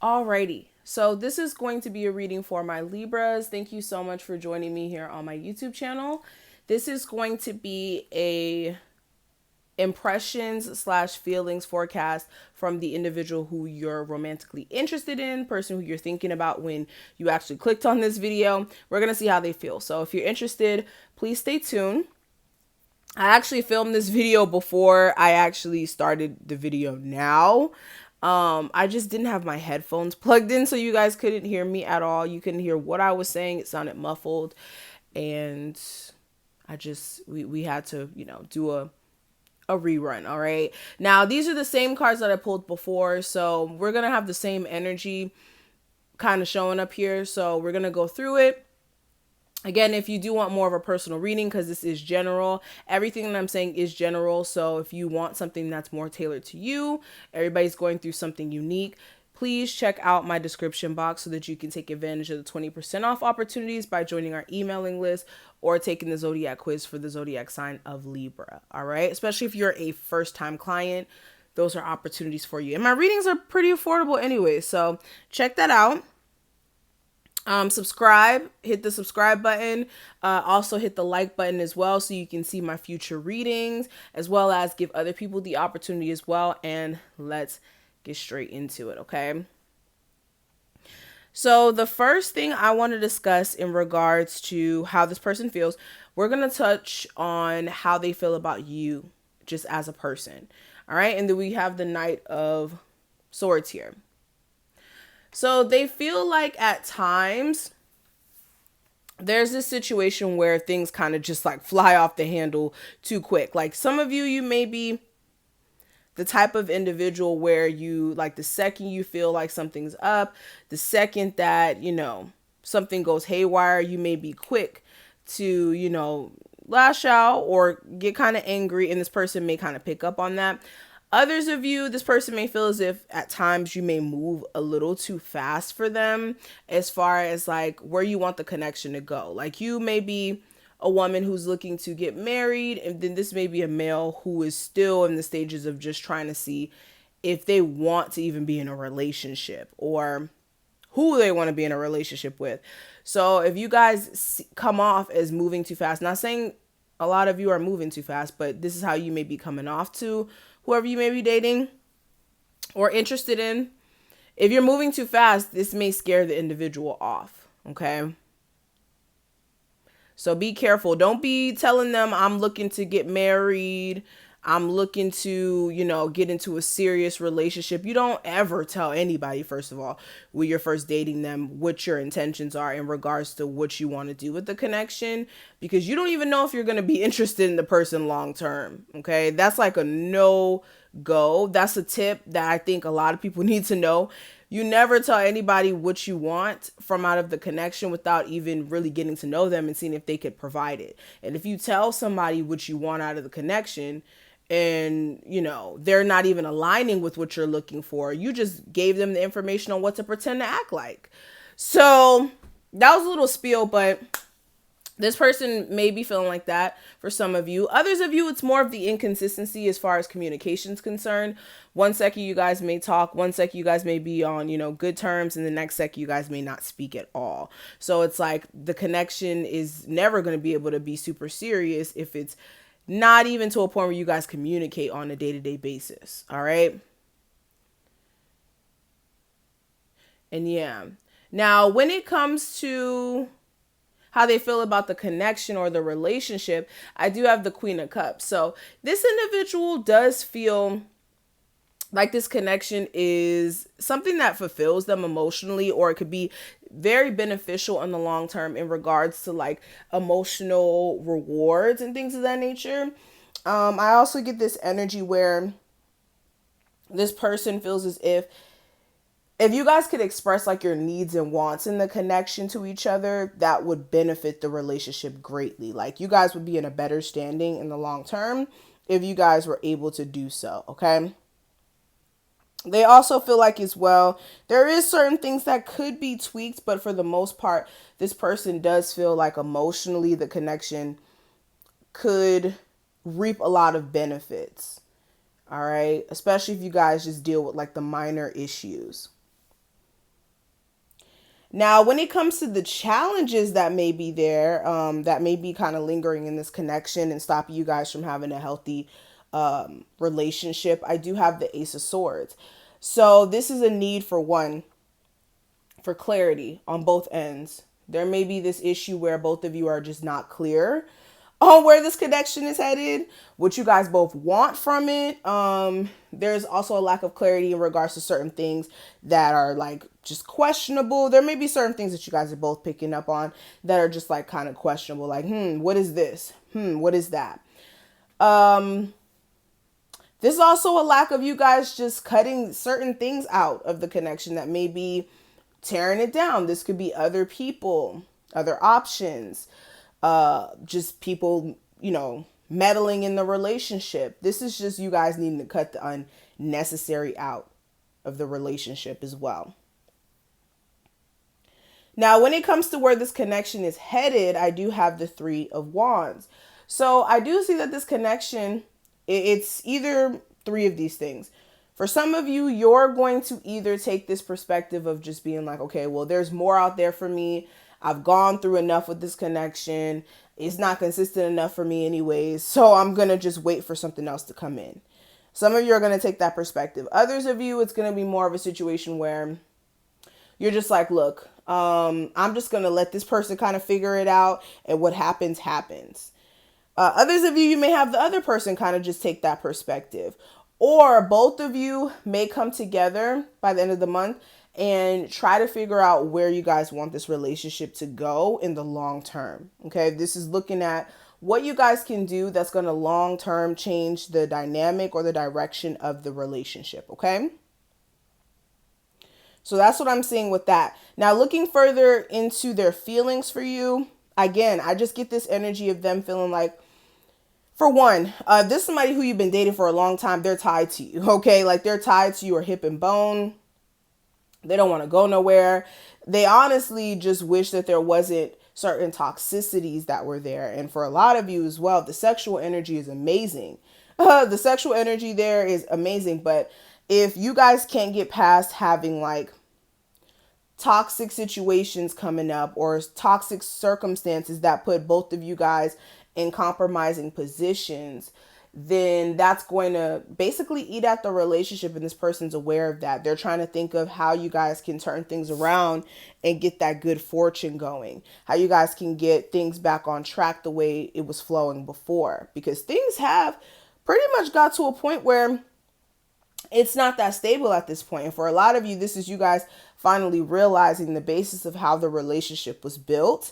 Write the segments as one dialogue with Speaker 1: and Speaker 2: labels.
Speaker 1: Alrighty, so this is going to be a reading for my Libras. Thank you so much for joining me here on my YouTube channel. This is going to be a impressions slash feelings forecast from the individual who you're romantically interested in, person who you're thinking about when you actually clicked on this video. We're going to see how they feel. So if you're interested, please stay tuned. I actually filmed this video before I actually started the video now. I just didn't have my headphones plugged in, so you guys couldn't hear me at all. You couldn't hear what I was saying. It sounded muffled, and we had to, do a rerun. All right. Now, these are the same cards that I pulled before, so we're going to have the same energy kind of showing up here. So we're going to go through it. Again, if you do want more of a personal reading, because this is general, everything that I'm saying is general. So if you want something that's more tailored to you, everybody's going through something unique, please check out my description box so that you can take advantage of the 20% off opportunities by joining our emailing list or taking the zodiac quiz for the zodiac sign of Libra. All right. Especially if you're a first time client, those are opportunities for you. And my readings are pretty affordable anyway. So check that out. Subscribe, hit the subscribe button. Also hit the like button as well, so you can see my future readings, as well as give other people the opportunity as well. And let's get straight into it. Okay. So the first thing I want to discuss in regards to how this person feels, we're going to touch on how they feel about you just as a person. All right. And then we have the Knight of Swords here. So they feel like at times there's this situation where things kind of just like fly off the handle too quick. Like some of you, you may be the type of individual where you like the second you feel like something's up, the second that, something goes haywire, you may be quick to, lash out or get kind of angry. And this person may kind of pick up on that. Others of you, this person may feel as if at times you may move a little too fast for them as far as like where you want the connection to go. Like you may be a woman who's looking to get married, and then this may be a male who is still in the stages of just trying to see if they want to even be in a relationship or who they want to be in a relationship with. So if you guys come off as moving too fast, not saying a lot of you are moving too fast, but this is how you may be coming off to whoever you may be dating or interested in. If you're moving too fast, this may scare the individual off. Okay. So be careful. Don't be telling them I'm looking to get married. I'm looking to, get into a serious relationship. You don't ever tell anybody, first of all, when you're first dating them, what your intentions are in regards to what you want to do with the connection, because you don't even know if you're going to be interested in the person long term. Okay. That's like a no go. That's a tip that I think a lot of people need to know. You never tell anybody what you want from out of the connection without even really getting to know them and seeing if they could provide it. And if you tell somebody what you want out of the connection, and they're not even aligning with what you're looking for, you just gave them the information on what to pretend to act like. So that was a little spiel, but this person may be feeling like that for some of you. Others of you, it's more of the inconsistency as far as communication is concerned. One second you guys may talk, one second you guys may be on, good terms, and the next second you guys may not speak at all. So it's like the connection is never going to be able to be super serious if it's not even to a point where you guys communicate on a day-to-day basis. All right. And yeah. Now, when it comes to how they feel about the connection or the relationship, I do have the Queen of Cups. So this individual does feel like this connection is something that fulfills them emotionally, or it could be very beneficial in the long term in regards to like emotional rewards and things of that nature. I also get this energy where this person feels as if you guys could express like your needs and wants in the connection to each other, that would benefit the relationship greatly. Like you guys would be in a better standing in the long term if you guys were able to do so. Okay. They also feel like as well, there is certain things that could be tweaked, but for the most part, this person does feel like emotionally the connection could reap a lot of benefits. All right. Especially if you guys just deal with like the minor issues. Now, when it comes to the challenges that may be there, that may be kind of lingering in this connection and stopping you guys from having a healthy relationship, I do have the Ace of Swords. So this is a need for one, for clarity on both ends. There may be this issue where both of you are just not clear on where this connection is headed, what you guys both want from it. There's also a lack of clarity in regards to certain things that are like just questionable. There may be certain things that you guys are both picking up on that are just like kind of questionable, like, what is this? What is that? There's also a lack of you guys just cutting certain things out of the connection that may be tearing it down. This could be other people, other options, just people, meddling in the relationship. This is just you guys needing to cut the unnecessary out of the relationship as well. Now, when it comes to where this connection is headed, I do have the Three of Wands. So I do see that this connection, it's either three of these things. For some of you, you're going to either take this perspective of just being like, okay, well, there's more out there for me. I've gone through enough with this connection. It's not consistent enough for me anyways. So I'm going to just wait for something else to come in. Some of you are going to take that perspective. Others of you, it's going to be more of a situation where you're just like, look, I'm just going to let this person kind of figure it out. And what happens, happens. Others of you, you may have the other person kind of just take that perspective. Or both of you may come together by the end of the month and try to figure out where you guys want this relationship to go in the long term. Okay, this is looking at what you guys can do that's going to long term change the dynamic or the direction of the relationship. Okay, so that's what I'm seeing with that. Now, looking further into their feelings for you, again, I just get this energy of them feeling like, for one, this is somebody who you've been dating for a long time. They're tied to you, okay? Like they're tied to you or hip and bone. They don't want to go nowhere. They honestly just wish that there wasn't certain toxicities that were there. And for a lot of you as well, the sexual energy is amazing. The sexual energy there is amazing. But if you guys can't get past having like toxic situations coming up or toxic circumstances that put both of you guys in compromising positions, then that's going to basically eat at the relationship, and this person's aware of that. They're trying to think of how you guys can turn things around and get that good fortune going, how you guys can get things back on track the way it was flowing before, because things have pretty much got to a point where it's not that stable at this point. And for a lot of you, this is you guys finally realizing the basis of how the relationship was built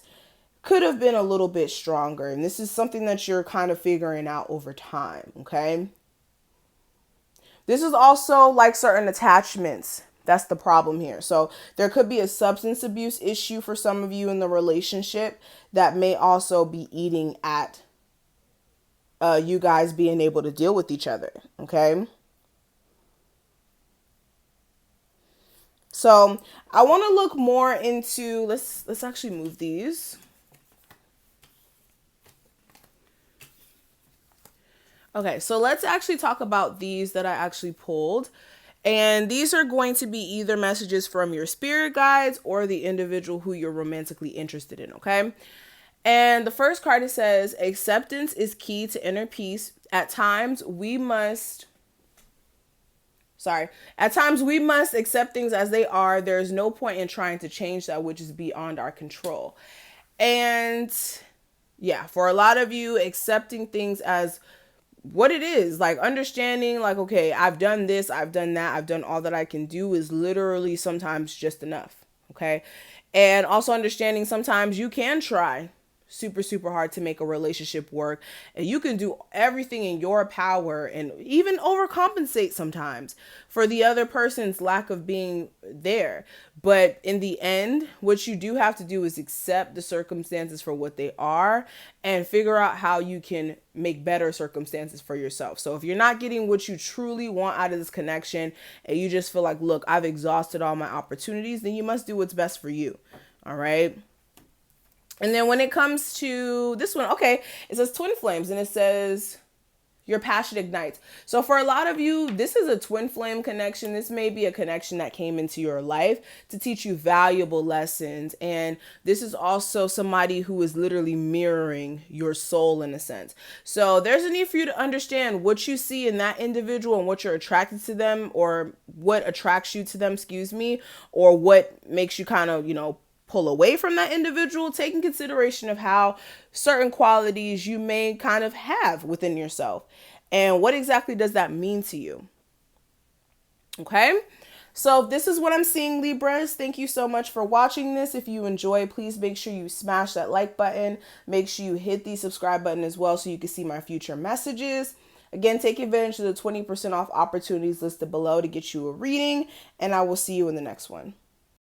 Speaker 1: could have been a little bit stronger. And this is something that you're kind of figuring out over time, okay? This is also like certain attachments. That's the problem here. So there could be a substance abuse issue for some of you in the relationship that may also be eating at you guys being able to deal with each other, okay? So I want to look more into, let's actually move these. Okay, so let's actually talk about these that I actually pulled. And these are going to be either messages from your spirit guides or the individual who you're romantically interested in, okay? And the first card, it says, acceptance is key to inner peace. At times we must accept things as they are. There is no point in trying to change that which is beyond our control. And yeah, for a lot of you, accepting things as what it is, like understanding like, okay, I've done this, I've done that, I've done all that I can do is literally sometimes just enough. Okay. And also understanding sometimes you can try super, super hard to make a relationship work, and you can do everything in your power and even overcompensate sometimes for the other person's lack of being there. But in the end, what you do have to do is accept the circumstances for what they are and figure out how you can make better circumstances for yourself. So if you're not getting what you truly want out of this connection and you just feel like, look, I've exhausted all my opportunities, then you must do what's best for you. All right. And then when it comes to this one, okay, it says twin flames, and it says Your passion ignites. So for a lot of you, this is a twin flame connection. This may be a connection that came into your life to teach you valuable lessons. And this is also somebody who is literally mirroring your soul in a sense. So there's a need for you to understand what you see in that individual and what you're attracted to them, or what attracts you to them, or what makes you kind of, pull away from that individual, taking consideration of how certain qualities you may kind of have within yourself. And what exactly does that mean to you? Okay. So this is what I'm seeing, Libras. Thank you so much for watching this. If you enjoy, please make sure you smash that like button. Make sure you hit the subscribe button as well so you can see my future messages. Again, take advantage of the 20% off opportunities listed below to get you a reading, and I will see you in the next one.